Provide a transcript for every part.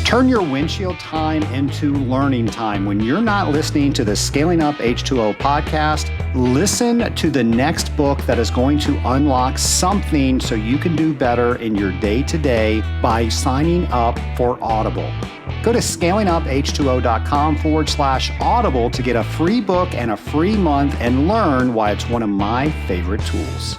Turn your windshield time into learning time. When you're not listening to the Scaling Up H2O podcast, listen to the next book that is going to unlock something so you can do better in your day-to-day by signing up for Audible. Go to scalinguph2o.com/audible to get a free book and a free month and learn why it's one of my favorite tools.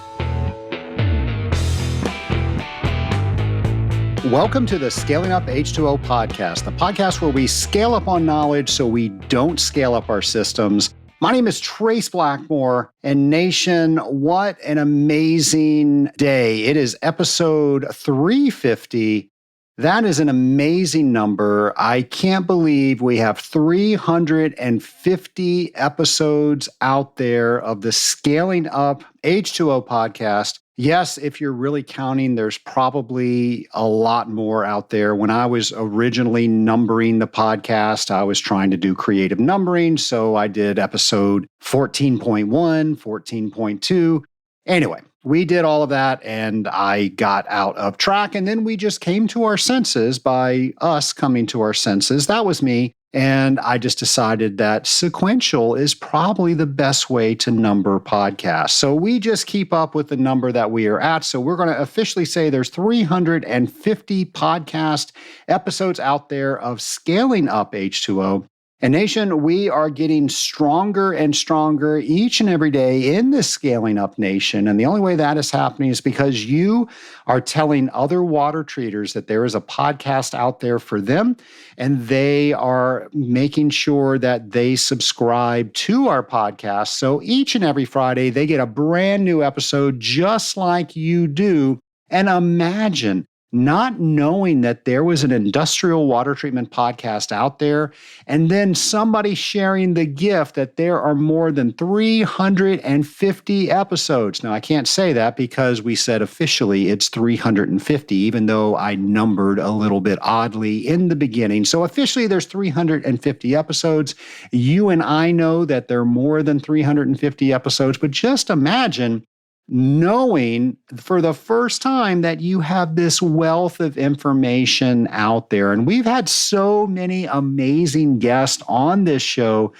Welcome to the Scaling Up H2O podcast, the podcast where we scale up on knowledge so we don't scale up our systems. My name is Trace Blackmore, and Nation, what an amazing day. It is episode 350. That is an amazing number. I can't believe we have 350 episodes out there of the Scaling Up H2O podcast. Yes, if you're really counting, there's probably a lot more out there. When I was originally numbering the podcast, I was trying to do creative numbering. So I did episode 14.1, 14.2. Anyway, we did all of that and I got out of track. And then we just came to our senses by us coming to our senses. That was me. And I just decided that sequential is probably the best way to number podcasts. So we just keep up with the number that we are at. So we're going to officially say there's 350 podcast episodes out there of Scaling Up H2O. And Nation, we are getting stronger and stronger each and every day in this Scaling Up Nation. And the only way that is happening is because you are telling other water treaters that there is a podcast out there for them. And they are making sure that they subscribe to our podcast. So each and every Friday, they get a brand new episode just like you do. And imagine not knowing that there was an industrial water treatment podcast out there, and then somebody sharing the gift that there are more than 350 episodes. Now, I can't say that because we said officially it's 350, even though I numbered a little bit oddly in the beginning. So officially there's 350 episodes. You and I know that there are more than 350 episodes, but just imagine knowing for the first time that you have this wealth of information out there. And we've had so many amazing guests on this show.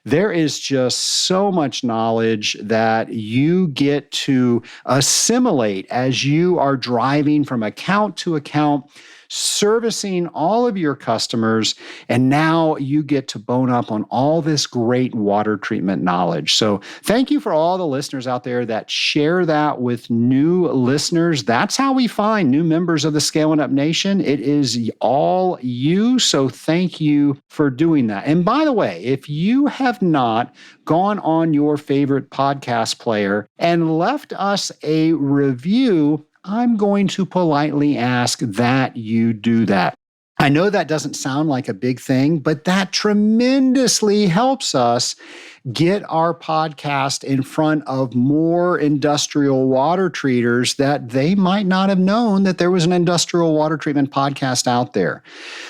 There is just so much knowledge that you get to assimilate as you are driving from account to account, servicing all of your customers, and now you get to bone up on all this great water treatment knowledge. So thank you for all the listeners out there that share that with new listeners. That's how we find new members of the Scaling Up Nation. It is all you, so thank you for doing that. And by the way, if you have not gone on your favorite podcast player and left us a review, I'm going to politely ask that you do that. I know that doesn't sound like a big thing, but that tremendously helps us get our podcast in front of more industrial water treaters that they might not have known that there was an industrial water treatment podcast out there.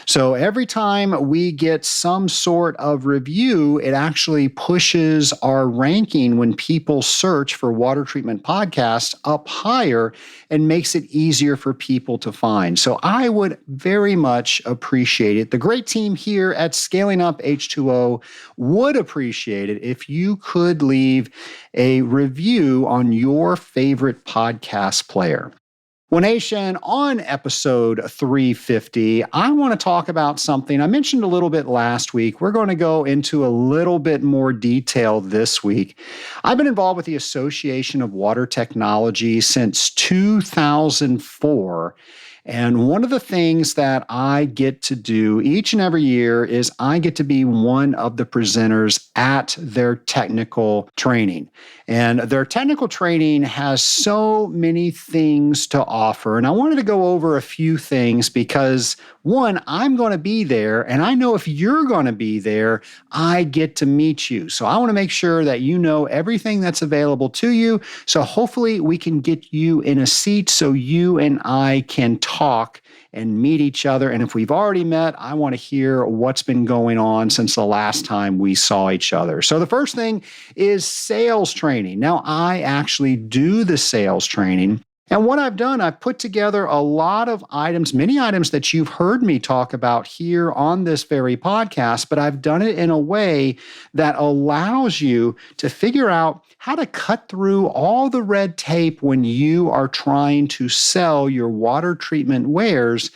So every time we get some sort of review, it actually pushes our ranking when people search for water treatment podcasts up higher and makes it easier for people to find. So I would very much appreciate it. The great team here at Scaling Up H2O would appreciate it if you could leave a review on your favorite podcast player. Well, Nation, on episode 350, I want to talk about something I mentioned a little bit last week. We're going to go into a little bit more detail this week. I've been involved with the Association of Water Technology since 2004. And one of the things that I get to do each and every year is I get to be one of the presenters at their technical training. And their technical training has so many things to offer. And I wanted to go over a few things because, one, I'm going to be there. And I know if you're going to be there, I get to meet you. So I want to make sure that you know everything that's available to you. So hopefully we can get you in a seat so you and I can talk and meet each other. And if we've already met, I want to hear what's been going on since the last time we saw each other. So the first thing is sales training. Now, I actually do the sales training. And what I've done, I've put together a lot of items, many items that you've heard me talk about here on this very podcast, but I've done it in a way that allows you to figure out how to cut through all the red tape when you are trying to sell your water treatment wares,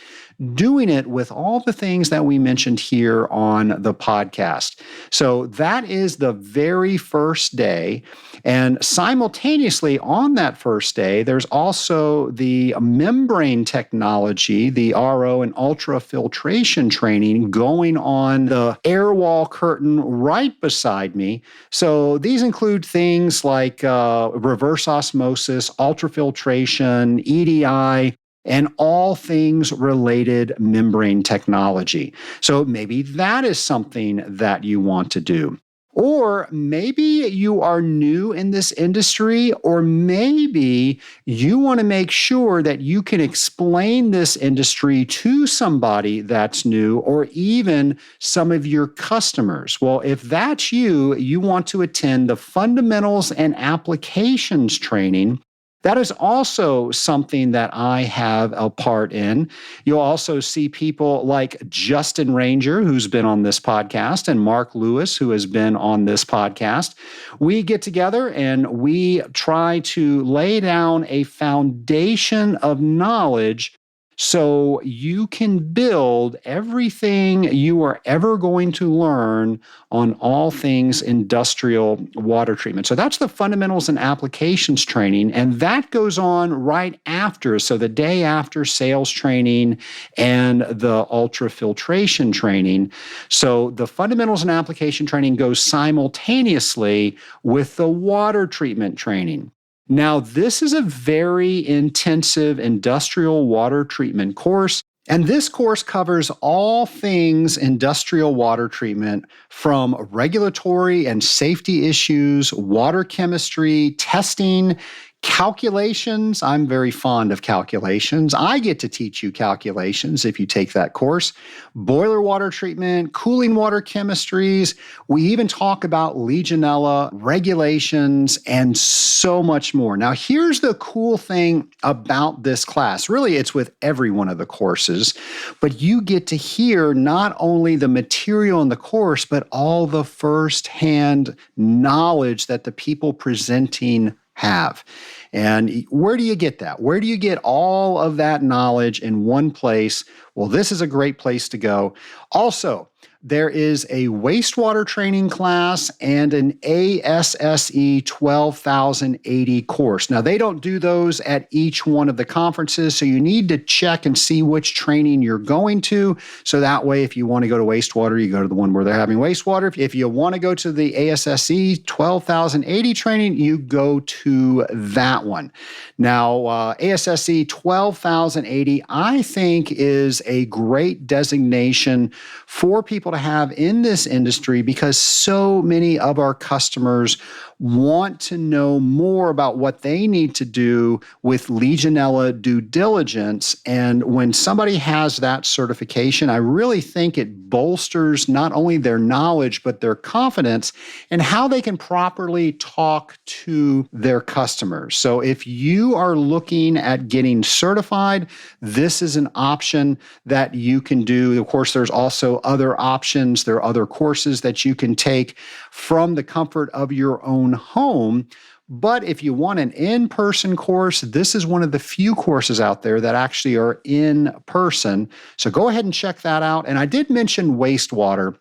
doing it with all the things that we mentioned here on the podcast. So that is the very first day. And simultaneously on that first day, there's also the membrane technology, the RO and ultrafiltration training going on the air wall curtain right beside me. So these include things like reverse osmosis, ultrafiltration, EDI, and all things related membrane technology. So maybe that is something that you want to do. Or maybe you are new in this industry, or maybe you want to make sure that you can explain this industry to somebody that's new, or even some of your customers. Well, if that's you, you want to attend the Fundamentals and Applications training. That is also something that I have a part in. You'll also see people like Justin Ranger, who's been on this podcast, and Mark Lewis, who has been on this podcast. We get together and we try to lay down a foundation of knowledge so you can build everything you are ever going to learn on all things industrial water treatment. So that's the Fundamentals and Applications training, and that goes on right after, so the day after sales training and the ultrafiltration training. So the Fundamentals and Application training goes simultaneously with the water treatment training. Now, this is a very intensive industrial water treatment course, and this course covers all things industrial water treatment, from regulatory and safety issues, water chemistry, testing, calculations. I'm very fond of calculations. I get to teach you calculations if you take that course. Boiler water treatment, cooling water chemistries. We even talk about Legionella, regulations, and so much more. Now, here's the cool thing about this class. Really, it's with every one of the courses, but you get to hear not only the material in the course, but all the firsthand knowledge that the people presenting have. And where do you get that? Where do you get all of that knowledge in one place? Well, this is a great place to go. Also, there is a wastewater training class and an ASSE 12,080 course. Now, they don't do those at each one of the conferences, so you need to check and see which training you're going to. So that way, if you want to go to wastewater, you go to the one where they're having wastewater. If you want to go to the ASSE 12,080 training, you go to that one. Now, ASSE 12,080, I think, is a great designation for people to have in this industry, because so many of our customers want to know more about what they need to do with Legionella due diligence. And when somebody has that certification, I really think it bolsters not only their knowledge, but their confidence in how they can properly talk to their customers. So if you are looking at getting certified, this is an option that you can do. Of course, there's also other options. There are other courses that you can take from the comfort of your own home. But if you want an in-person course, this is one of the few courses out there that actually are in person. So go ahead and check that out. And I did mention wastewater.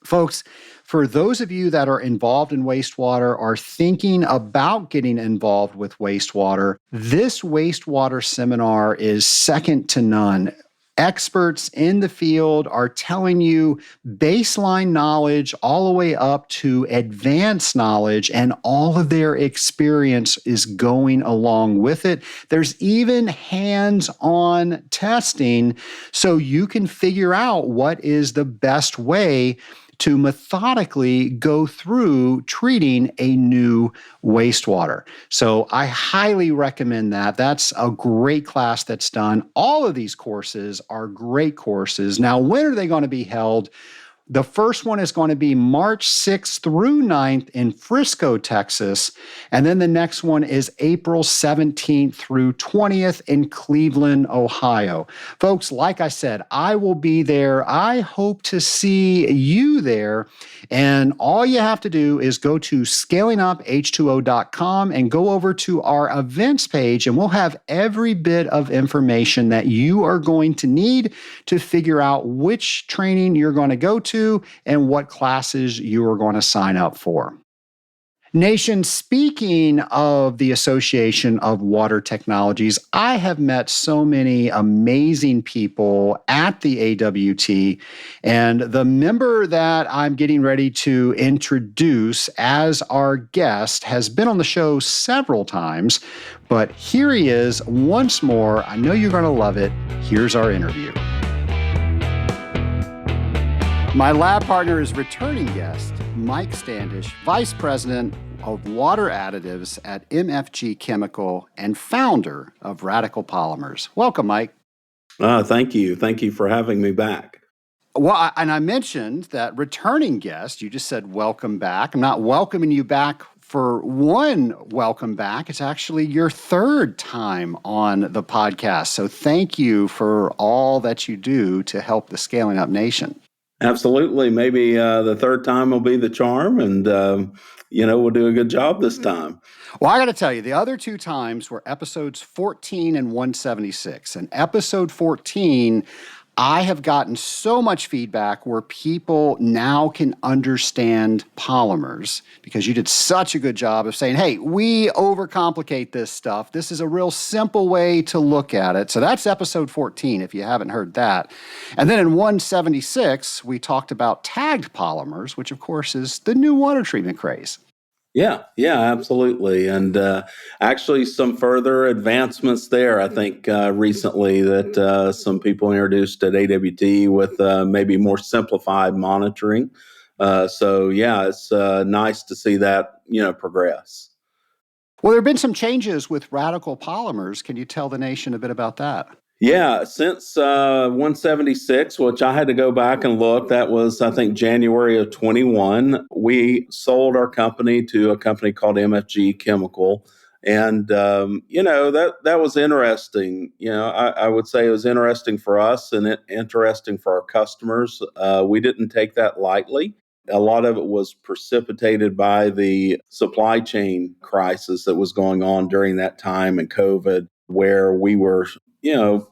Folks, for those of you that are involved in wastewater, are thinking about getting involved with wastewater, this wastewater seminar is second to none. Experts in the field are telling you baseline knowledge all the way up to advanced knowledge, and all of their experience is going along with it. There's even hands-on testing, so you can figure out what is the best way to methodically go through treating a new wastewater. So I highly recommend that. That's a great class that's done. All of these courses are great courses. Now, when are they going to be held? The first one is going to be March 6th through 9th in Frisco, Texas. And then the next one is April 17th through 20th in Cleveland, Ohio. Folks, like I said, I will be there. I hope to see you there. And all you have to do is go to scalinguph2o.com and go over to our events page, and we'll have every bit of information that you are going to need to figure out which training you're going to go to and what classes you are going to sign up for. Nation, speaking of the Association of Water Technologies, I have met so many amazing people at the AWT, and the member that I'm getting ready to introduce as our guest has been on the show several times, but here he is once more. I know you're going to love it. Here's our interview. My lab partner is returning guest, Mike Standish, Vice President of Water Additives at MFG Chemical and founder of Radical Polymers. Welcome, Mike. Thank you. Thank you for having me back. Well, and I mentioned that returning guest, you just said welcome back. I'm not welcoming you back for one welcome back. It's actually your third time on the podcast. So thank you for all that you do to help the Scaling Up Nation. Absolutely. Maybe the third time will be the charm, and we'll do a good job this time. Well, I got to tell you, the other two times were episodes 14 and 176. And episode 14, I have gotten so much feedback where people now can understand polymers because you did such a good job of saying, hey, we overcomplicate this stuff. This is a real simple way to look at it. So that's episode 14, if you haven't heard that. And then in 176, we talked about tagged polymers, which of course is the new water treatment craze. Yeah, absolutely. And actually some further advancements there, I think, recently that some people introduced at AWT with maybe more simplified monitoring. It's nice to see that, progress. Well, there have been some changes with Radical Polymers. Can you tell the nation a bit about that? Yeah, since 176, which I had to go back and look, that was, I think, January of 21, we sold our company to a company called MFG Chemical. And, that was interesting. I would say it was interesting for us and interesting for our customers. We didn't take that lightly. A lot of it was precipitated by the supply chain crisis that was going on during that time and COVID, where we were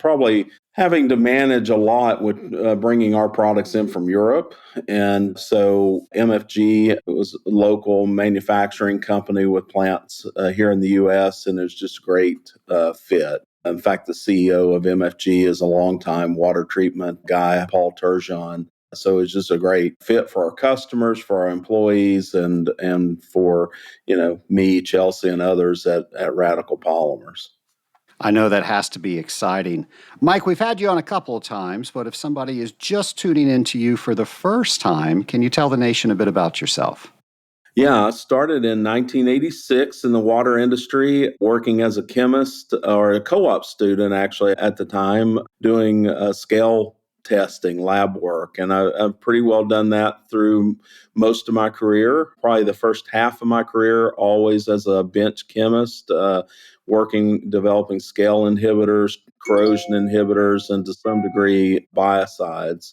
probably having to manage a lot with bringing our products in from Europe. And so MFG was a local manufacturing company with plants here in the U.S., and it was just a great fit. In fact, the CEO of MFG is a longtime water treatment guy, Paul Turgeon. So it's just a great fit for our customers, for our employees, and for me, Chelsea, and others at Radical Polymers. I know that has to be exciting. Mike, we've had you on a couple of times, but if somebody is just tuning into you for the first time, can you tell the nation a bit about yourself? Yeah, I started in 1986 in the water industry, working as a chemist or a co-op student, actually, at the time, doing scale testing, lab work. And I've pretty well done that through most of my career, probably the first half of my career, always as a bench chemist, developing scale inhibitors, corrosion inhibitors, and to some degree biocides.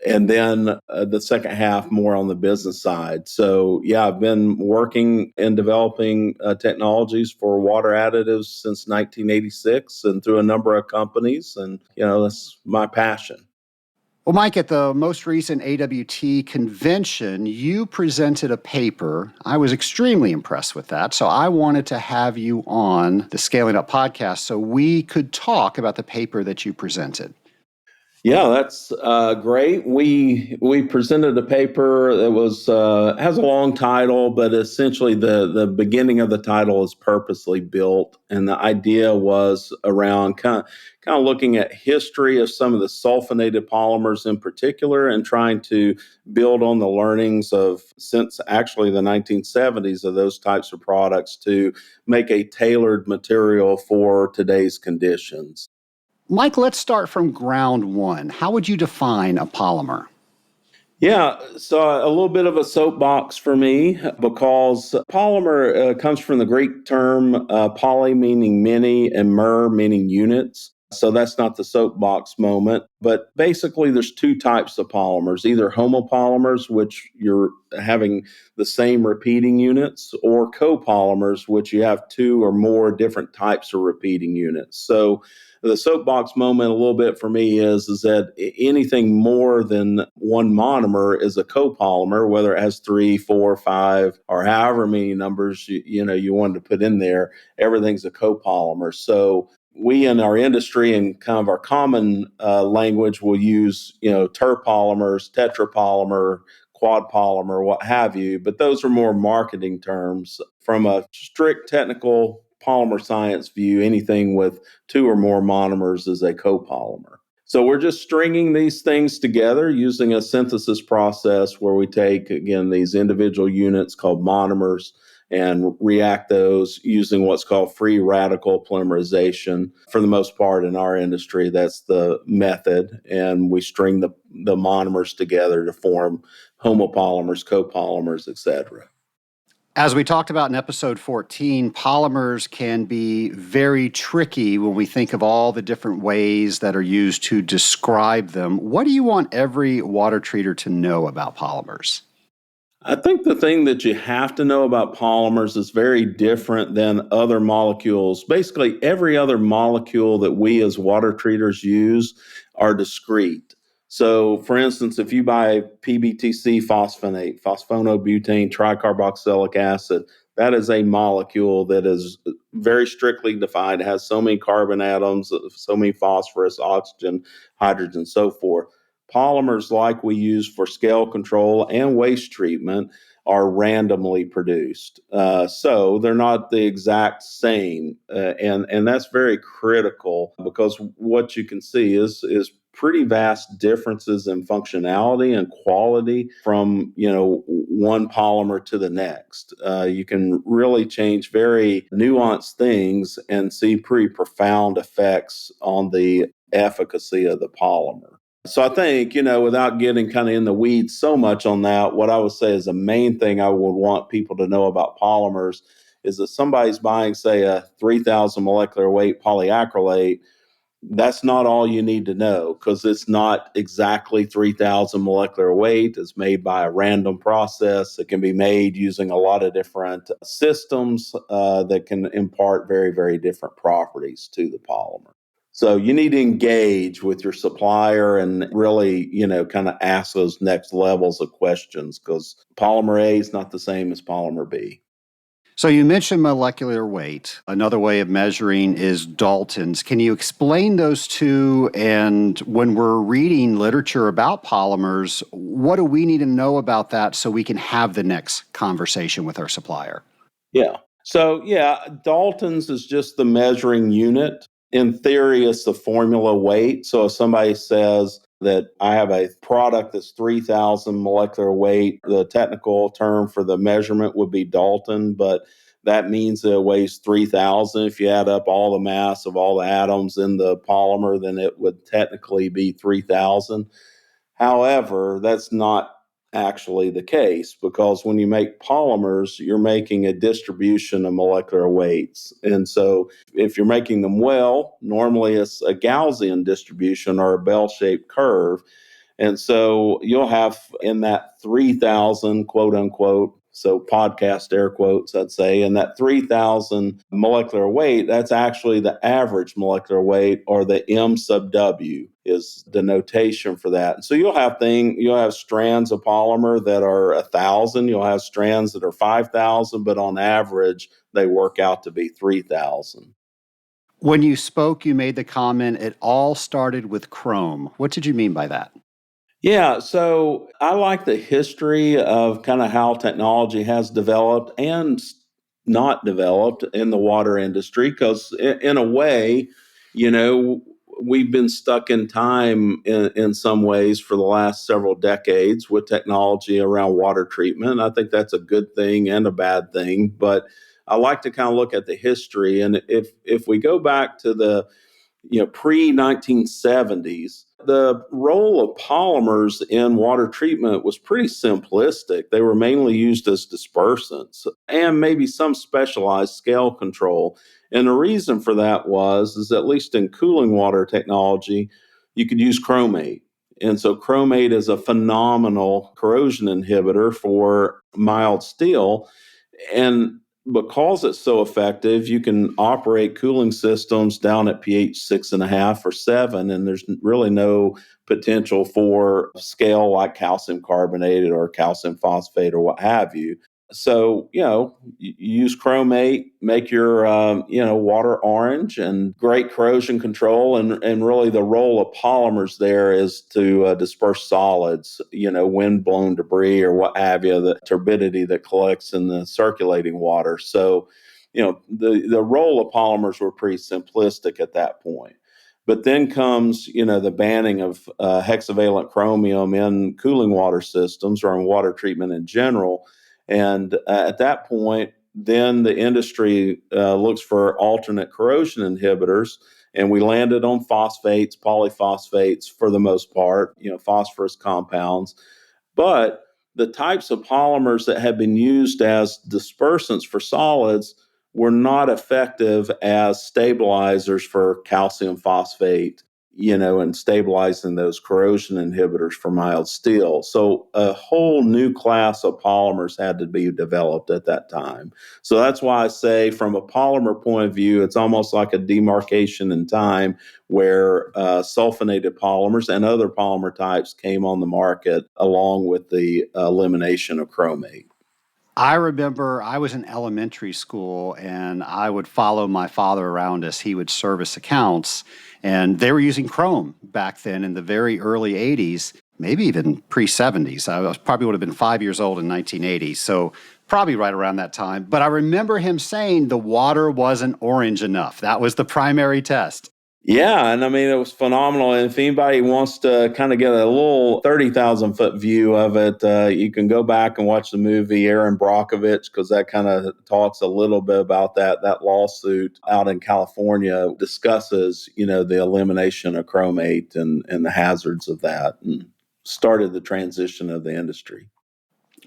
And then the second half more on the business side. So, I've been working and developing technologies for water additives since 1986 and through a number of companies. And, that's my passion. Well, Mike, at the most recent AWT convention, you presented a paper. I was extremely impressed with that. So I wanted to have you on the Scaling Up podcast so we could talk about the paper that you presented. Yeah, that's great. We presented a paper that was has a long title, but essentially the beginning of the title is purposely built, and the idea was around kind of looking at history of some of the sulfonated polymers in particular, and trying to build on the learnings of since actually the 1970s of those types of products to make a tailored material for today's conditions. Mike, let's start from ground one. How would you define a polymer? Yeah, so a little bit of a soapbox for me because polymer comes from the Greek term poly meaning many and mer meaning units. So that's not the soapbox moment. But basically, there's two types of polymers, either homopolymers, which you're having the same repeating units, or copolymers, which you have two or more different types of repeating units. So the soapbox moment a little bit for me is that anything more than one monomer is a copolymer, whether it has 3, 4, 5, or however many numbers you wanted to put in there. Everything's a copolymer. So we in our industry and kind of our common language will use terpolymers, tetrapolymer, quad polymer, what have you, but those are more marketing terms. From a strict technical polymer science view, anything with two or more monomers is a copolymer. So we're just stringing these things together using a synthesis process where we take, again, these individual units called monomers and react those using what's called free radical polymerization. For the most part in our industry, that's the method. And we string the monomers together to form homopolymers, copolymers, etc. As we talked about in episode 14, polymers can be very tricky when we think of all the different ways that are used to describe them. What do you want every water treater to know about polymers? I think the thing that you have to know about polymers is very different than other molecules. Basically, every other molecule that we as water treaters use are discrete. So, for instance, if you buy PBTC phosphonate, phosphonobutane tricarboxylic acid, that is a molecule that is very strictly defined. It has so many carbon atoms, so many phosphorus, oxygen, hydrogen, so forth. Polymers like we use for scale control and waste treatment are randomly produced. So they're not the exact same. And that's very critical because what you can see is pretty vast differences in functionality and quality from one polymer to the next. You can really change very nuanced things and see pretty profound effects on the efficacy of the polymer. So I think, without getting kind of in the weeds so much on that, what I would say is the main thing I would want people to know about polymers is that somebody's buying, say, a 3,000 molecular weight polyacrylate. That's not all you need to know because it's not exactly 3,000 molecular weight. It's made by a random process. It can be made using a lot of different systems that can impart very, very different properties to the polymer. So you need to engage with your supplier and really, kind of ask those next levels of questions because polymer A is not the same as polymer B. So you mentioned molecular weight. Another way of measuring is Daltons. Can you explain those two? And when we're reading literature about polymers, what do we need to know about that so we can have the next conversation with our supplier? Yeah. So, Dalton's is just the measuring unit. In theory, it's the formula weight. So, if somebody says that I have a product that's 3,000 molecular weight, the technical term for the measurement would be Dalton, but that means that it weighs 3,000. If you add up all the mass of all the atoms in the polymer, then it would technically be 3,000. However, that's not actually the case because when you make polymers, you're making a distribution of molecular weights. And so if you're making them well, normally it's a Gaussian distribution or a bell shaped curve. And so you'll have in that 3,000, quote unquote, so podcast air quotes, I'd say, and that 3,000 molecular weight, that's actually the average molecular weight, or the M sub W is the notation for that. So you'll have strands of polymer that are 1,000, you'll have strands that are 5,000, but on average, they work out to be 3,000. When you spoke, you made the comment, it all started with chrome. What did you mean by that? Yeah, so I like the history of kind of how technology has developed and not developed in the water industry because, in a way, you know, we've been stuck in time in some ways for the last several decades with technology around water treatment. I think that's a good thing and a bad thing, but I like to kind of look at the history. And if we go back to the pre 1970s, the role of polymers in water treatment was pretty simplistic. They were mainly used as dispersants and maybe some specialized scale control. And the reason for that is at least in cooling water technology, you could use chromate. And so chromate is a phenomenal corrosion inhibitor for mild steel. And because it's so effective, you can operate cooling systems down at pH 6.5 or 7, and there's really no potential for scale like calcium carbonate or calcium phosphate or what have you. So, you use chromate, make your, water orange, and great corrosion control. And really the role of polymers there is to disperse solids, wind blown debris or what have you, the turbidity that collects in the circulating water. So, the role of polymers were pretty simplistic at that point. But then comes, the banning of hexavalent chromium in cooling water systems or in water treatment in general. And at that point, then the industry looks for alternate corrosion inhibitors, and we landed on phosphates, polyphosphates for the most part, phosphorus compounds. But the types of polymers that have been used as dispersants for solids were not effective as stabilizers for calcium phosphate, and stabilizing those corrosion inhibitors for mild steel. So a whole new class of polymers had to be developed at that time. So that's why I say, from a polymer point of view, it's almost like a demarcation in time where sulfonated polymers and other polymer types came on the market along with the elimination of chromate. I remember I was in elementary school and I would follow my father around as he would service accounts. And they were using chrome back then in the very early 80s, maybe even pre 70s. Probably would have been 5 years old in 1980. So probably right around that time. But I remember him saying the water wasn't orange enough. That was the primary test. Yeah, and I mean, it was phenomenal. And if anybody wants to kind of get a little 30,000 foot view of it, you can go back and watch the movie Aaron Brockovich, because that kind of talks a little bit about that lawsuit out in California, discusses, the elimination of chromate and the hazards of that, and started the transition of the industry.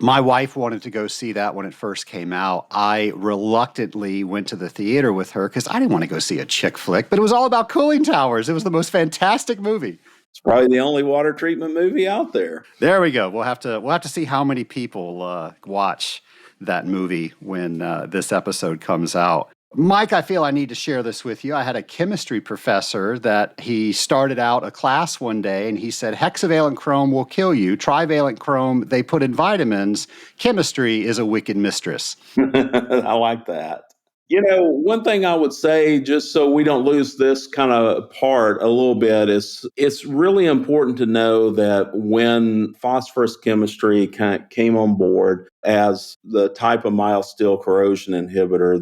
My wife wanted to go see that when it first came out. I reluctantly went to the theater with her because I didn't want to go see a chick flick, but it was all about cooling towers. It was the most fantastic movie. It's probably the only water treatment movie out there. There we go. We'll have to see how many people watch that movie when this episode comes out. Mike, I feel I need to share this with you. I had a chemistry professor that he started out a class one day and he said, hexavalent chrome will kill you. Trivalent chrome, they put in vitamins. Chemistry is a wicked mistress. I like that. One thing I would say, just so we don't lose this kind of part a little bit, is it's really important to know that when phosphorus chemistry came on board as the type of mild steel corrosion inhibitor,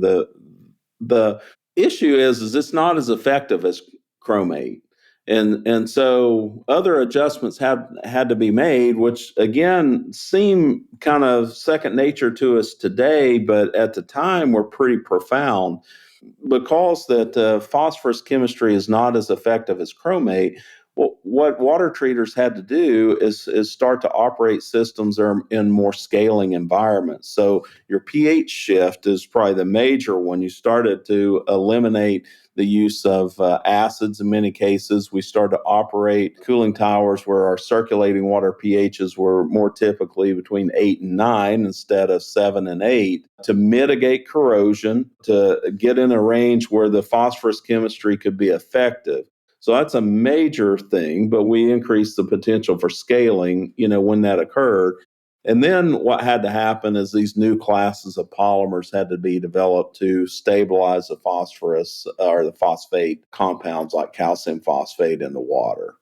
the issue is it's not as effective as chromate. And so other adjustments had to be made, which again seem kind of second nature to us today, but at the time were pretty profound. Because that phosphorus chemistry is not as effective as chromate, what water treaters had to do is start to operate systems that are in more scaling environments. So your pH shift is probably the major one. You started to eliminate the use of acids in many cases. We started to operate cooling towers where our circulating water pHs were more typically between 8 and 9 instead of 7 and 8 to mitigate corrosion, to get in a range where the phosphorus chemistry could be effective. So that's a major thing, but we increased the potential for scaling, when that occurred. And then what had to happen is these new classes of polymers had to be developed to stabilize the phosphorus or the phosphate compounds like calcium phosphate in the water.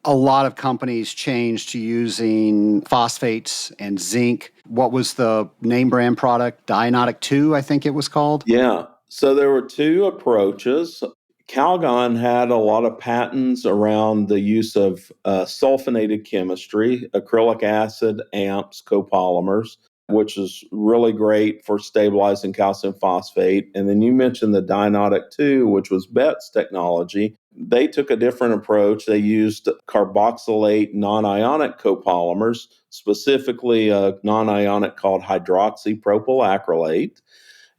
A lot of companies changed to using phosphates and zinc. What was the name brand product? Dianotic 2, I think it was called? Yeah. So there were two approaches. Calgon had a lot of patents around the use of sulfonated chemistry, acrylic acid, amps, copolymers, which is really great for stabilizing calcium phosphate. And then you mentioned the Dianotic 2, which was Betz technology. They took a different approach. They used carboxylate non-ionic copolymers, specifically a non-ionic called hydroxypropylacrylate.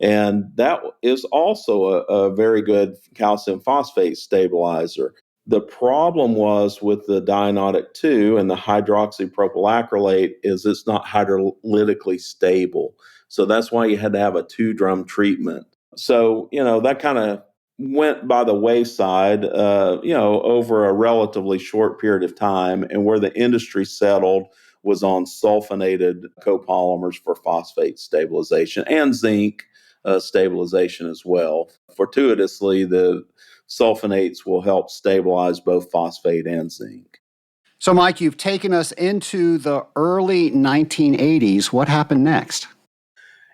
And that is also a very good calcium phosphate stabilizer. The problem was with the dianotic 2 and the hydroxypropylacrylate is it's not hydrolytically stable. So that's why you had to have a 2-drum treatment. So, that kind of went by the wayside, over a relatively short period of time. And where the industry settled was on sulfonated copolymers for phosphate stabilization and zinc stabilization as well. Fortuitously, the sulfonates will help stabilize both phosphate and zinc. So, Mike, you've taken us into the early 1980s. What happened next?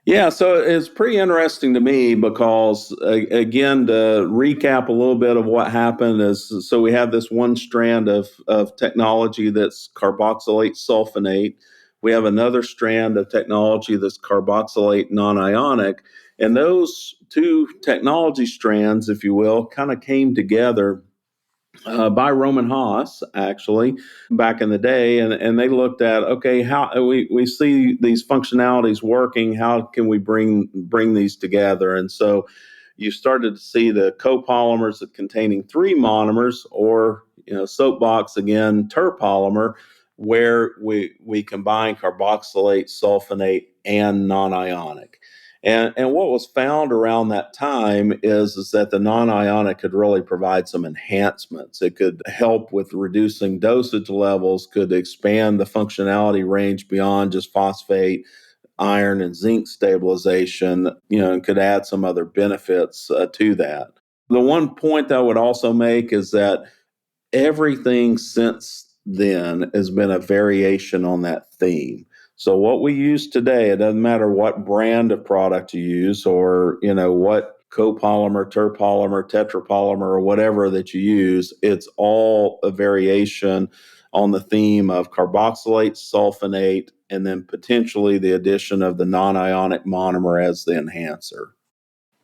Yeah, so it's pretty interesting to me because, again, to recap a little bit of what happened is, so we have this one strand of technology that's carboxylate sulfonate. We have another strand of technology that's carboxylate non-ionic. And those two technology strands, if you will, kind of came together by Roman Haas, actually, back in the day. And they looked at, okay, how we see these functionalities working, how can we bring these together? And so you started to see the copolymers containing 3 monomers, or, soapbox again, terpolymer, where we combine carboxylate, sulfonate, and non-ionic. And what was found around that time is that the non-ionic could really provide some enhancements. It could help with reducing dosage levels, could expand the functionality range beyond just phosphate, iron, and zinc stabilization, and could add some other benefits to that. The one point that I would also make is that everything since then has been a variation on that theme. So what we use today, it doesn't matter what brand of product you use, or what copolymer, terpolymer, tetrapolymer, or whatever that you use, it's all a variation on the theme of carboxylate, sulfonate, and then potentially the addition of the non-ionic monomer as the enhancer.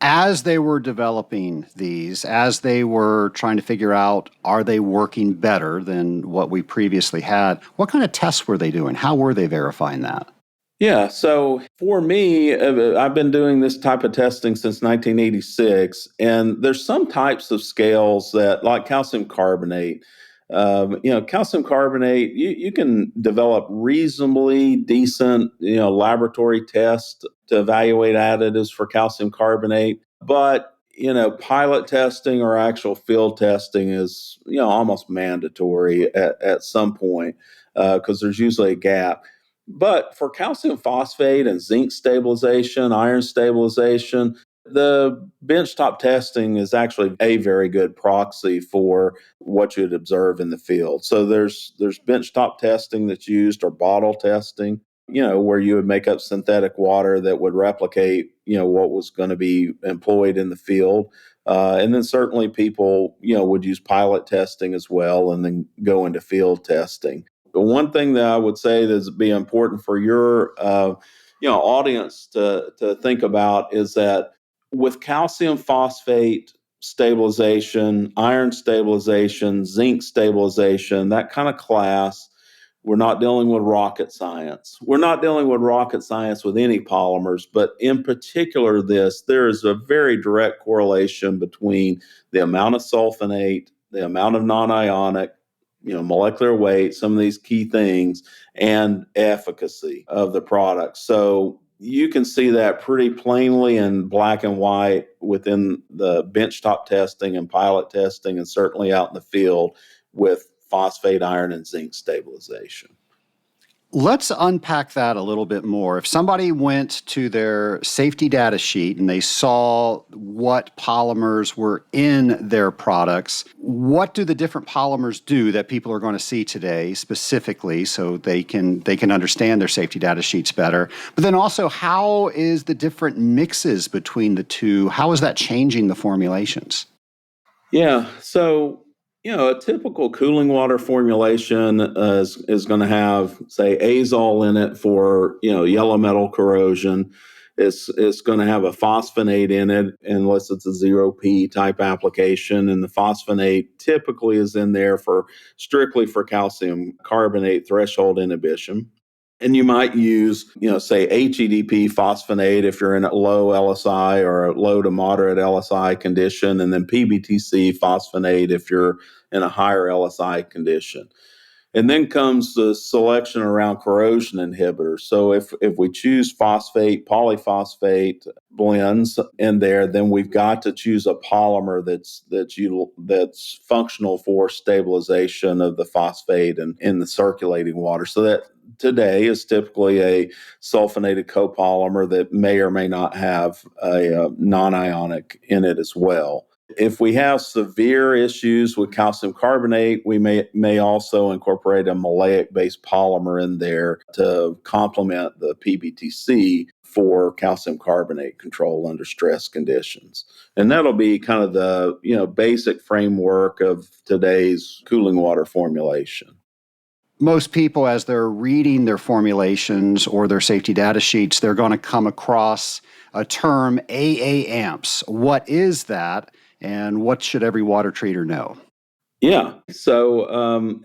As they were developing these, as they were trying to figure out, are they working better than what we previously had, what kind of tests were they doing? How were they verifying that? Yeah, so for me, I've been doing this type of testing since 1986, and there's some types of scales that, like calcium carbonate, calcium carbonate, you can develop reasonably decent, laboratory tests to evaluate additives for calcium carbonate. But, pilot testing or actual field testing is, almost mandatory at some point because there's usually a gap. But for calcium phosphate and zinc stabilization, iron stabilization, the benchtop testing is actually a very good proxy for what you'd observe in the field. So there's benchtop testing that's used, or bottle testing, where you would make up synthetic water that would replicate, what was going to be employed in the field. And then certainly people, would use pilot testing as well, and then go into field testing. The one thing that I would say that would be important for your audience to think about is that with calcium phosphate stabilization, iron stabilization, zinc stabilization, that kind of class, we're not dealing with rocket science. We're not dealing with rocket science with any polymers, but in particular there is a very direct correlation between the amount of sulfonate, the amount of non-ionic, molecular weight, some of these key things, and efficacy of the product. So you can see that pretty plainly in black and white within the benchtop testing and pilot testing, and certainly out in the field with phosphate, iron, and zinc stabilization. Let's unpack that a little bit more. If somebody went to their safety data sheet and they saw what polymers were in their products, what do the different polymers do that people are going to see today specifically, so they can understand their safety data sheets better? But then also, how is the different mixes between the two, how is that changing the formulations? Yeah, so a typical cooling water formulation is going to have, say, azole in it for, yellow metal corrosion. It's going to have a phosphonate in it unless it's a 0P type application. And the phosphonate typically is in there strictly for calcium carbonate threshold inhibition. And you might use, say HEDP phosphonate if you're in a low LSI or a low to moderate LSI condition, and then PBTC phosphonate if you're in a higher LSI condition. And then comes the selection around corrosion inhibitors. So if we choose phosphate, polyphosphate blends in there, then we've got to choose a polymer that's functional for stabilization of the phosphate and in the circulating water. So that today is typically a sulfonated copolymer that may or may not have a non-ionic in it as well. If we have severe issues with calcium carbonate, we may also incorporate a maleic-based polymer in there to complement the PBTC for calcium carbonate control under stress conditions. And that'll be kind of the basic framework of today's cooling water formulation. Most people, as they're reading their formulations or their safety data sheets, they're going to come across a term AA amps. What is that, and what should every water treater know? Yeah. So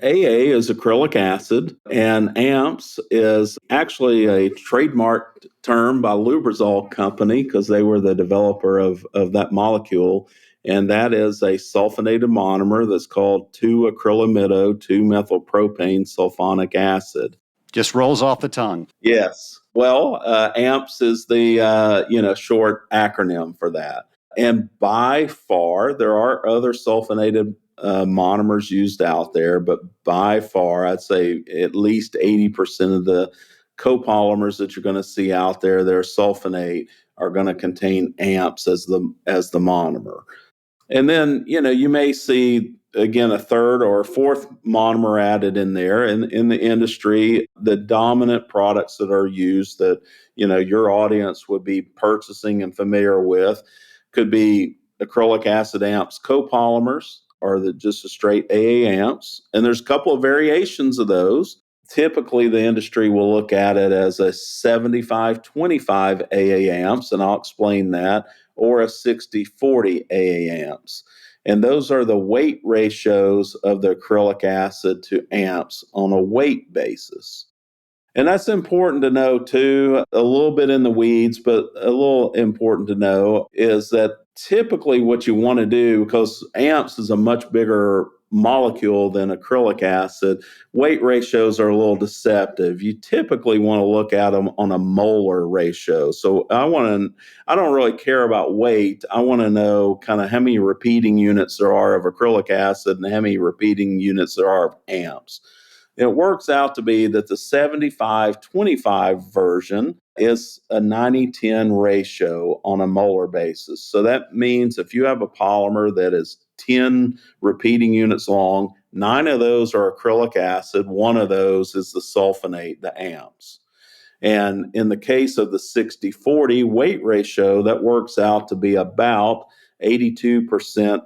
AA is acrylic acid, and AMPS is actually a trademarked term by Lubrizol Company because they were the developer of that molecule. And that is a sulfonated monomer that's called 2-acrylamido-2-methylpropane sulfonic acid. Just rolls off the tongue. Yes. Well, AMPS is the short acronym for that. And by far, there are other sulfonated monomers used out there, but by far, I'd say at least 80% of the copolymers that you're going to see out there that are sulfonate are going to contain AMPS as the monomer. And then, you may see, again, a third or a fourth monomer added in there. In the industry, the dominant products that are used that, your audience would be purchasing and familiar with could be acrylic acid amps copolymers or just a straight AA amps. And there's a couple of variations of those. Typically, the industry will look at it as a 75-25 AA amps, and I'll explain that, or a 60-40 AA amps. And those are the weight ratios of the acrylic acid to amps on a weight basis. And that's important to know too, a little bit in the weeds, but a little important to know is that typically what you want to do, because amps is a much bigger molecule than acrylic acid, weight ratios are a little deceptive. You typically want to look at them on a molar ratio. So I don't really care about weight. I want to know kind of how many repeating units there are of acrylic acid and how many repeating units there are of amps. It works out to be that the 75-25 version is a 90-10 ratio on a molar basis. So that means if you have a polymer that is 10 repeating units long, 9 of those are acrylic acid, 1 of those is the sulfonate, the amps. And in the case of the 60-40 weight ratio, that works out to be about 82%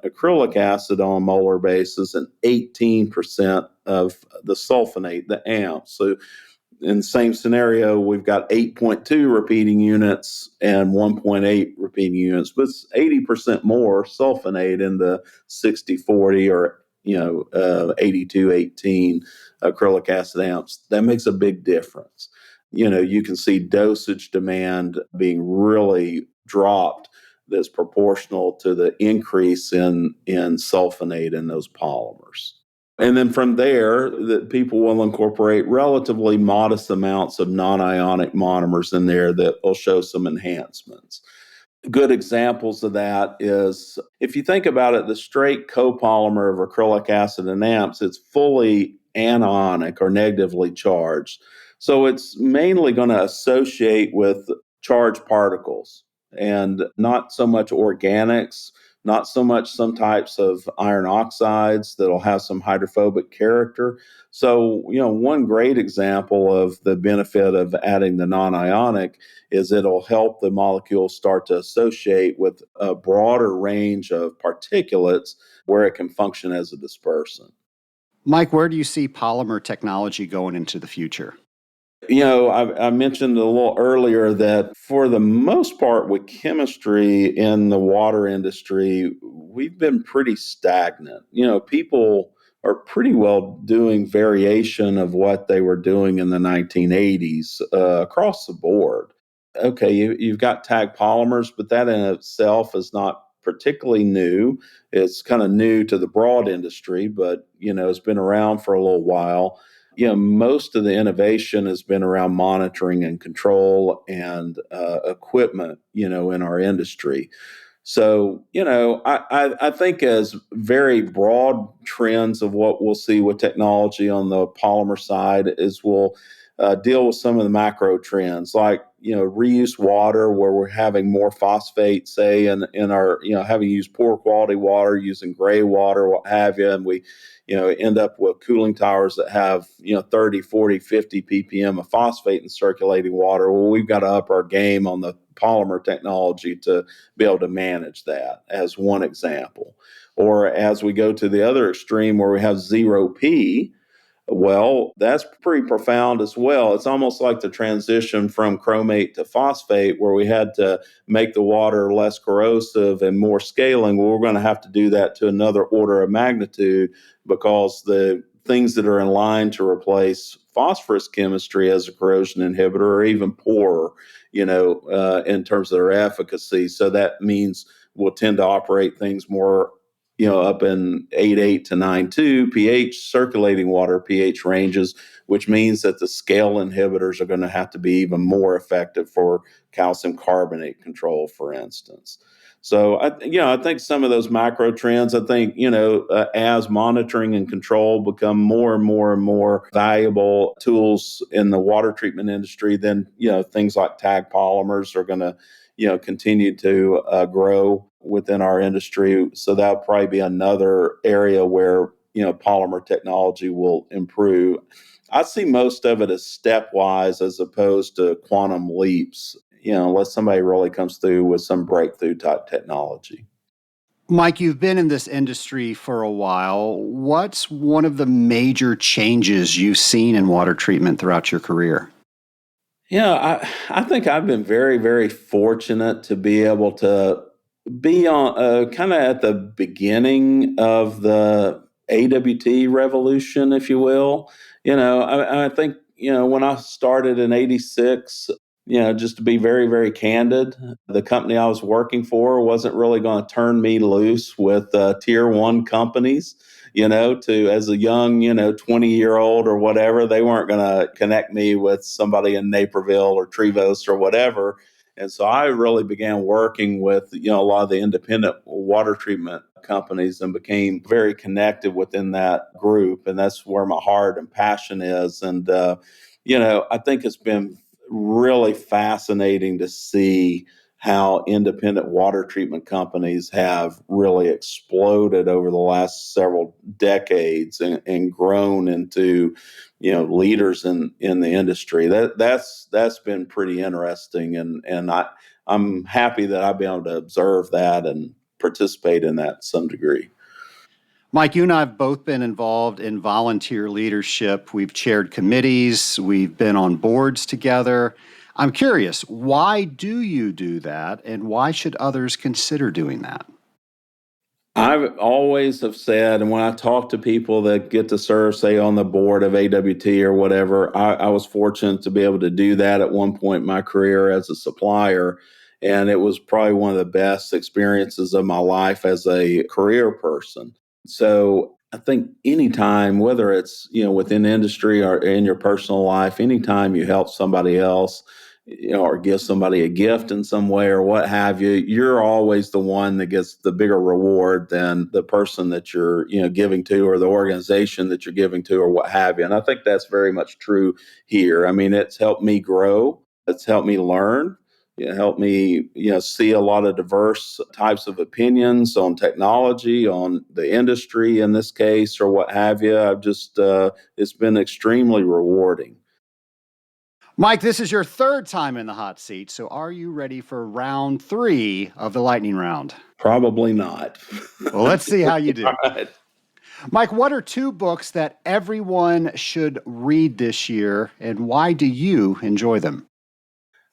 acrylic acid on a molar basis and 18% of the sulfonate, the amps. So in the same scenario, we've got 8.2 repeating units and 1.8 repeating units, but it's 80% more sulfonate in the 60-40 or 82-18 acrylic acid amps. That makes a big difference. You can see dosage demand being really dropped that's proportional to the increase in sulfonate in those polymers. And then from there, that people will incorporate relatively modest amounts of non-ionic monomers in there that will show some enhancements. Good examples of that is, if you think about it, the straight copolymer of acrylic acid and amps, it's fully anionic or negatively charged. So it's mainly going to associate with charged particles and not so much organics, not so much some types of iron oxides that'll have some hydrophobic character. So, one great example of the benefit of adding the non-ionic is it'll help the molecule start to associate with a broader range of particulates where it can function as a dispersant. Mike, where do you see polymer technology going into the future? I mentioned a little earlier that for the most part with chemistry in the water industry, we've been pretty stagnant. People are pretty well doing variation of what they were doing in the 1980s across the board. Okay, you've got tag polymers, but that in itself is not particularly new. It's kind of new to the broad industry, but it's been around for a little while. Most of the innovation has been around monitoring and control and equipment, in our industry. So, I think as very broad trends of what we'll see with technology on the polymer side is we'll deal with some of the macro trends like, reuse water where we're having more phosphate, say, in our, having used poor quality water, using gray water, what have you. And we, end up with cooling towers that have, 30, 40, 50 ppm of phosphate in circulating water. Well, we've got to up our game on the polymer technology to be able to manage that, as one example. Or as we go to the other extreme where we have 0P, well, that's pretty profound as well. It's almost like the transition from chromate to phosphate, where we had to make the water less corrosive and more scaling. Well, we're going to have to do that to another order of magnitude because the things that are in line to replace phosphorus chemistry as a corrosion inhibitor are even poorer, in terms of their efficacy. So that means we'll tend to operate things more up in 8.8 to 9.2 pH, circulating water pH ranges, which means that the scale inhibitors are going to have to be even more effective for calcium carbonate control, for instance. So, I think some of those macro trends, I think, as monitoring and control become more and more and more valuable tools in the water treatment industry, then, things like tag polymers are going to continue to grow within our industry. So that'll probably be another area where polymer technology will improve. I see most of it as stepwise as opposed to quantum leaps. Unless somebody really comes through with some breakthrough type technology. Mike, you've been in this industry for a while. What's one of the major changes you've seen in water treatment throughout your career? I think I've been very, very fortunate to be able to be on kind of at the beginning of the AWT revolution, if you will. I think, when I started in 86, just to be very, very candid, the company I was working for wasn't really going to turn me loose with tier one companies. To as a young, 20-year-old or whatever, they weren't going to connect me with somebody in Naperville or Trevose or whatever. And so I really began working with, a lot of the independent water treatment companies and became very connected within that group. And that's where my heart and passion is. And, I think it's been really fascinating to see how independent water treatment companies have really exploded over the last several decades and grown into, leaders in the industry. That's been pretty interesting, and I'm happy that I've been able to observe that and participate in that to some degree. Mike, you and I have both been involved in volunteer leadership. We've chaired committees, we've been on boards together. I'm curious, why do you do that, and why should others consider doing that? I've always have said, and when I talk to people that get to serve, say, on the board of AWT or whatever, I was fortunate to be able to do that at one point in my career as a supplier. And it was probably one of the best experiences of my life as a career person. So I think anytime, whether it's, within industry or in your personal life, anytime you help somebody else, or give somebody a gift in some way or what have you, you're always the one that gets the bigger reward than the person that you're, giving to, or the organization that you're giving to, or what have you. And I think that's very much true here. I mean, it's helped me grow. It's helped me learn. It helped me, see a lot of diverse types of opinions on technology, on the industry in this case, or what have you. I've just, it's been extremely rewarding. Mike, this is your third time in the hot seat, so are you ready for round three of the lightning round? Probably not. Well, let's see how you All do. right. Mike, what are two books that everyone should read this year, and why do you enjoy them?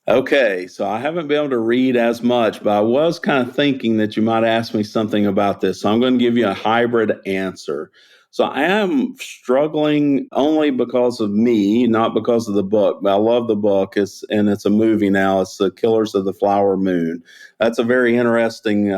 Okay, so I haven't been able to read as much, but I was kind of thinking that you might ask me something about this. So I'm going to give you a hybrid answer. So I am struggling only because of me, not because of the book. But I love the book. It's a movie now. It's The Killers of the Flower Moon. That's a very interesting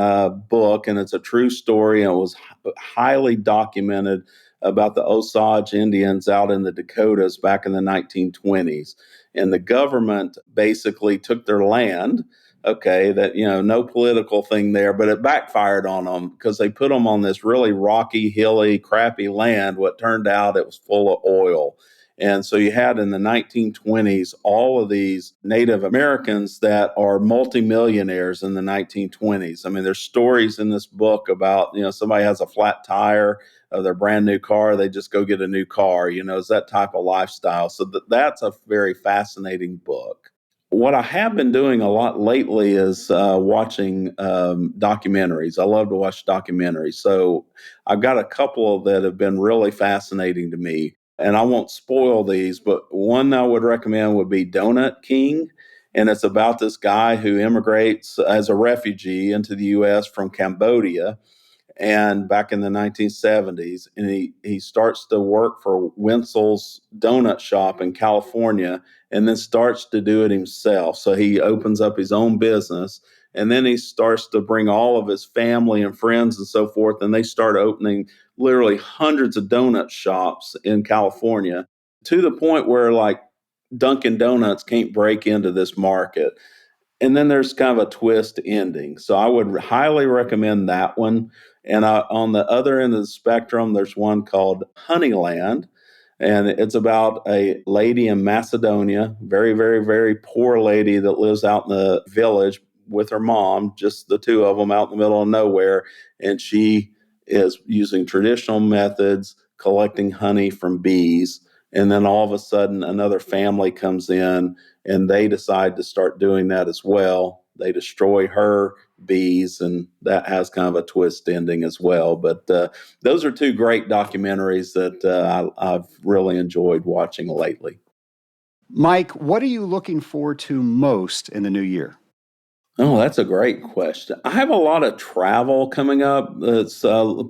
book, and it's a true story. And it was highly documented about the Osage Indians out in the Dakotas back in the 1920s, and the government basically took their land. Okay, that, no political thing there, but it backfired on them because they put them on this really rocky, hilly, crappy land. What turned out, it was full of oil. And so you had in the 1920s all of these Native Americans that are multimillionaires in the 1920s. I mean, there's stories in this book about, somebody has a flat tire of their brand new car, they just go get a new car. It's that type of lifestyle. So that's a very fascinating book. What I have been doing a lot lately is watching documentaries. I love to watch documentaries. So I've got a couple that have been really fascinating to me. And I won't spoil these, but one I would recommend would be Donut King. And it's about this guy who immigrates as a refugee into the U.S. from Cambodia, and back in the 1970s, and he starts to work for Wenzel's donut shop in California, and then starts to do it himself. So he opens up his own business, and then he starts to bring all of his family and friends and so forth, and they start opening literally hundreds of donut shops in California, to the point where, like, Dunkin' Donuts can't break into this market. And then there's kind of a twist ending. So I would highly recommend that one. And on the other end of the spectrum, there's one called Honeyland. And it's about a lady in Macedonia, very, very, very poor lady that lives out in the village with her mom, just the two of them out in the middle of nowhere. And she is using traditional methods, collecting honey from bees. And then all of a sudden, another family comes in and they decide to start doing that as well. They destroy her bees, and that has kind of a twist ending as well. But those are two great documentaries that I've really enjoyed watching lately. Mike, what are you looking forward to most in the new year? Oh, that's a great question. I have a lot of travel coming up. It's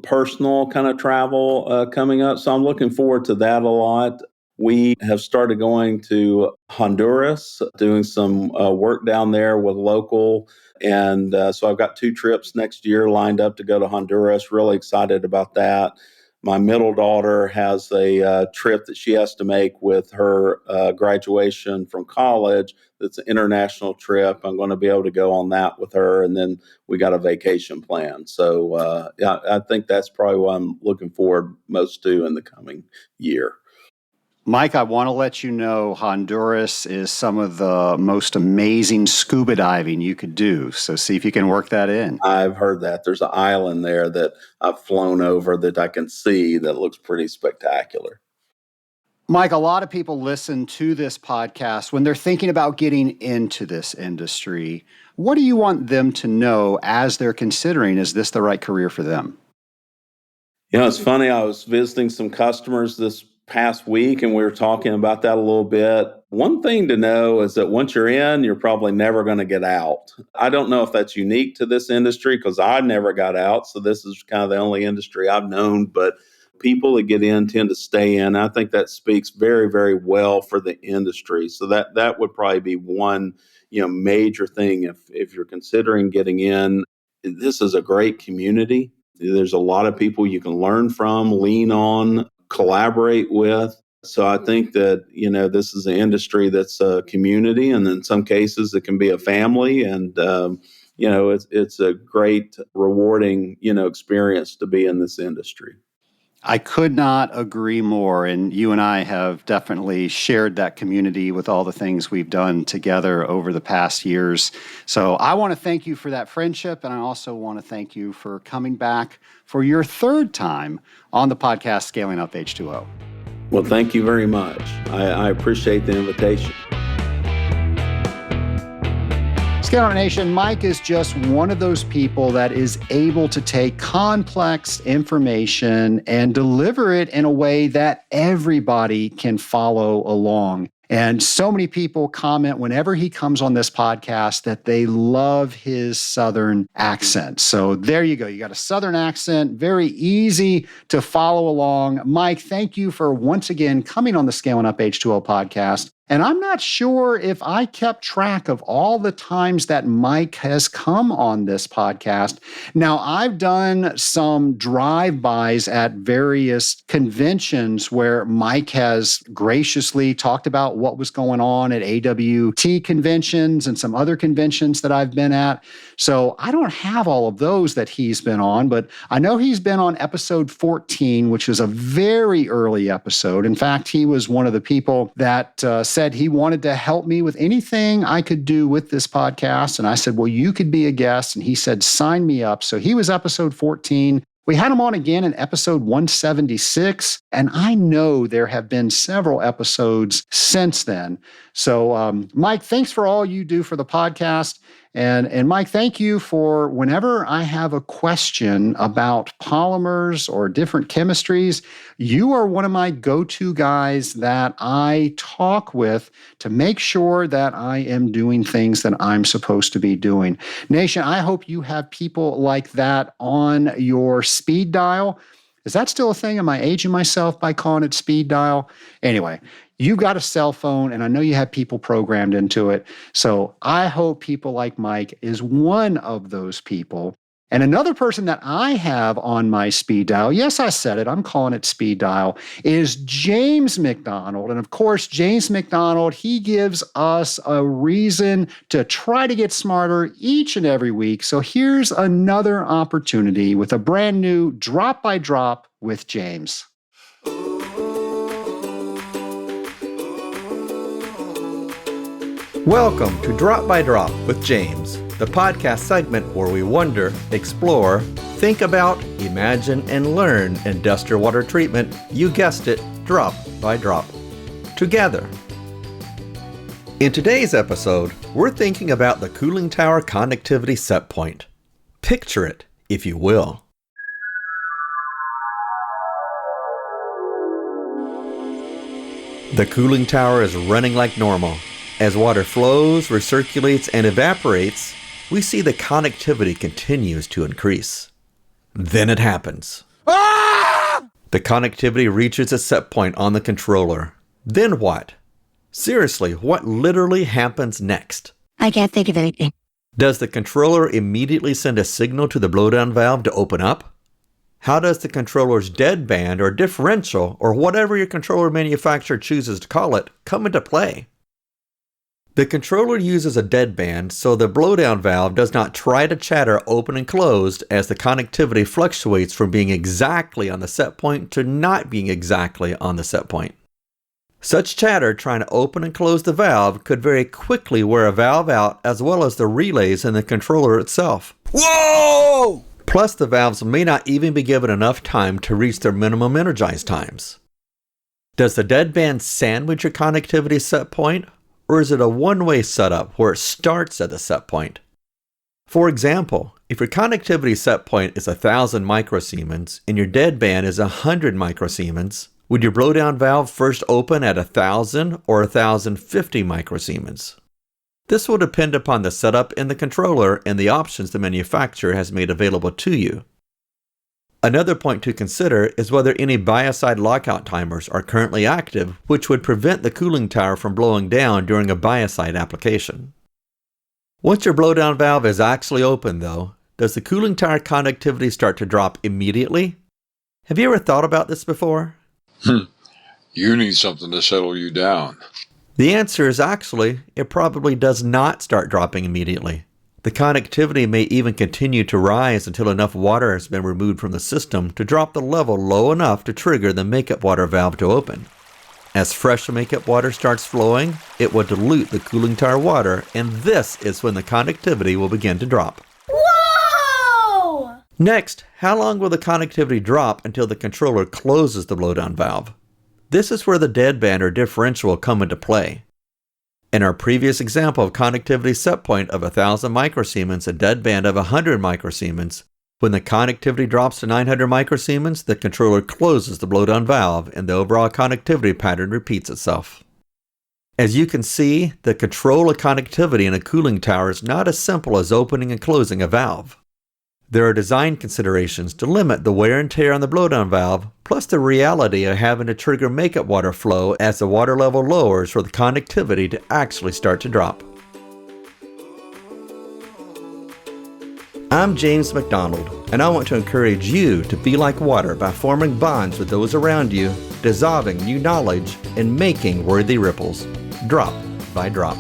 personal kind of travel coming up. So I'm looking forward to that a lot. We have started going to Honduras, doing some work down there with local. And so I've got 2 trips next year lined up to go to Honduras. Really excited about that. My middle daughter has a trip that she has to make with her graduation from college. It's an international trip. I'm going to be able to go on that with her. And then we got a vacation plan. So yeah, I think that's probably what I'm looking forward most to in the coming year. Mike, I want to let you know Honduras is some of the most amazing scuba diving you could do. So see if you can work that in. I've heard that there's an island there that I've flown over that I can see that looks pretty spectacular. Mike, a lot of people listen to this podcast when they're thinking about getting into this industry. What do you want them to know as they're considering, is this the right career for them? It's funny. I was visiting some customers this past week and we were talking about that a little bit. One thing to know is that once you're in, you're probably never going to get out. I don't know if that's unique to this industry because I never got out. So this is kind of the only industry I've known, but people that get in tend to stay in. I think that speaks very, very well for the industry. So that would probably be one, major thing if you're considering getting in. This is a great community. There's a lot of people you can learn from, lean on, collaborate with. So I think that, this is an industry that's a community, and in some cases it can be a family. And, it's a great, rewarding, experience to be in this industry. I could not agree more. And you and I have definitely shared that community with all the things we've done together over the past years. So I want to thank you for that friendship. And I also want to thank you for coming back for your third time on the podcast, Scaling Up H2O. Well, thank you very much. I appreciate the invitation. Scale Up Nation, Mike is just one of those people that is able to take complex information and deliver it in a way that everybody can follow along. And so many people comment whenever he comes on this podcast that they love his Southern accent. So there you go. You got a Southern accent, very easy to follow along. Mike, thank you for once again coming on the Scaling Up H2O podcast. And I'm not sure if I kept track of all the times that Mike has come on this podcast. Now, I've done some drive-bys at various conventions where Mike has graciously talked about what was going on at AWT conventions and some other conventions that I've been at. So I don't have all of those that he's been on, but I know he's been on episode 14, which was a very early episode. In fact, he was one of the people that said he wanted to help me with anything I could do with this podcast. And I said, well, you could be a guest. And he said, sign me up. So he was episode 14. We had him on again in episode 176. And I know there have been several episodes since then. So, Mike, thanks for all you do for the podcast. And Mike, thank you for whenever I have a question about polymers or different chemistries, you are one of my go-to guys that I talk with to make sure that I am doing things that I'm supposed to be doing. Nation, I hope you have people like that on your speed dial. Is that still a thing? Am I aging myself by calling it speed dial? Anyway, you've got a cell phone, and I know you have people programmed into it. So I hope people like Mike is one of those people. And another person that I have on my speed dial, yes, I said it, I'm calling it speed dial, is James McDonald. And of course, James McDonald, he gives us a reason to try to get smarter each and every week. So here's another opportunity with a brand new Drop by Drop with James. Welcome to Drop by Drop with James, the podcast segment where we wonder, explore, think about, imagine, and learn industrial water treatment, you guessed it, drop by drop, together. In today's episode, we're thinking about the cooling tower conductivity set point. Picture it, if you will. The cooling tower is running like normal. As water flows, recirculates, and evaporates, we see the conductivity continues to increase. Then it happens. Ah! The conductivity reaches a set point on the controller. Then what? Seriously, what literally happens next? I can't think of anything. Does the controller immediately send a signal to the blowdown valve to open up? How does the controller's deadband or differential, or whatever your controller manufacturer chooses to call it, come into play? The controller uses a deadband so the blowdown valve does not try to chatter open and closed as the conductivity fluctuates from being exactly on the set point to not being exactly on the set point. Such chatter trying to open and close the valve could very quickly wear a valve out as well as the relays in the controller itself. Whoa! Plus the valves may not even be given enough time to reach their minimum energized times. Does the deadband sandwich your conductivity set point? Or is it a one-way setup where it starts at the set point? For example, if your conductivity set point is 1,000 microsiemens and your deadband is 100 microsiemens, would your blowdown valve first open at 1,000 or 1,050 microsiemens? This will depend upon the setup in the controller and the options the manufacturer has made available to you. Another point to consider is whether any biocide lockout timers are currently active, which would prevent the cooling tower from blowing down during a biocide application. Once your blowdown valve is actually open, though, does the cooling tower conductivity start to drop immediately? Have you ever thought about this before? You need something to settle you down. The answer is actually, it probably does not start dropping immediately. The conductivity may even continue to rise until enough water has been removed from the system to drop the level low enough to trigger the makeup water valve to open. As fresh makeup water starts flowing, it will dilute the cooling tower water, and this is when the conductivity will begin to drop. Whoa! Next, how long will the conductivity drop until the controller closes the blowdown valve? This is where the deadband or differential will come into play. In our previous example of conductivity set point of 1,000 microsiemens and dead band of 100 microsiemens, when the conductivity drops to 900 microsiemens, the controller closes the blowdown valve and the overall conductivity pattern repeats itself. As you can see, the control of conductivity in a cooling tower is not as simple as opening and closing a valve. There are design considerations to limit the wear and tear on the blowdown valve, plus the reality of having to trigger makeup water flow as the water level lowers for the conductivity to actually start to drop. I'm James McDonald, and I want to encourage you to be like water by forming bonds with those around you, dissolving new knowledge, and making worthy ripples, drop by drop.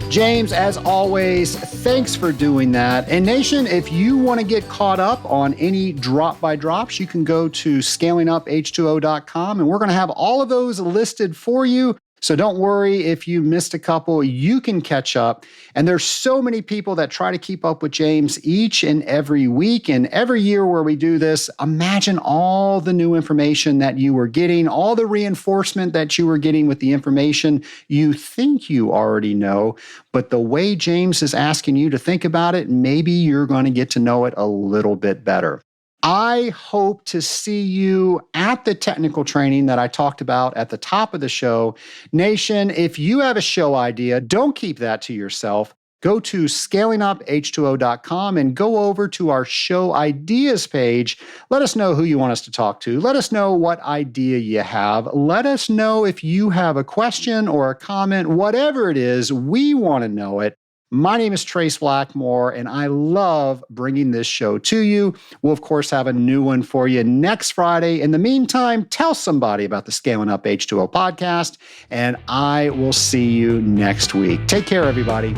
James, as always, thanks for doing that. And Nation, if you want to get caught up on any drop by drops, you can go to scalinguph2o.com, and we're going to have all of those listed for you. So don't worry if you missed a couple, you can catch up. And there's so many people that try to keep up with James each and every week. And every year where we do this, imagine all the new information that you were getting, all the reinforcement that you were getting with the information you think you already know. But the way James is asking you to think about it, maybe you're going to get to know it a little bit better. I hope to see you at the technical training that I talked about at the top of the show. Nation, if you have a show idea, don't keep that to yourself. Go to scalinguph2o.com and go over to our show ideas page. Let us know who you want us to talk to. Let us know what idea you have. Let us know if you have a question or a comment, whatever it is, we want to know it. My name is Trace Blackmore, and I love bringing this show to you. We'll, of course, have a new one for you next Friday. In the meantime, tell somebody about the Scaling Up H2O podcast, and I will see you next week. Take care, everybody.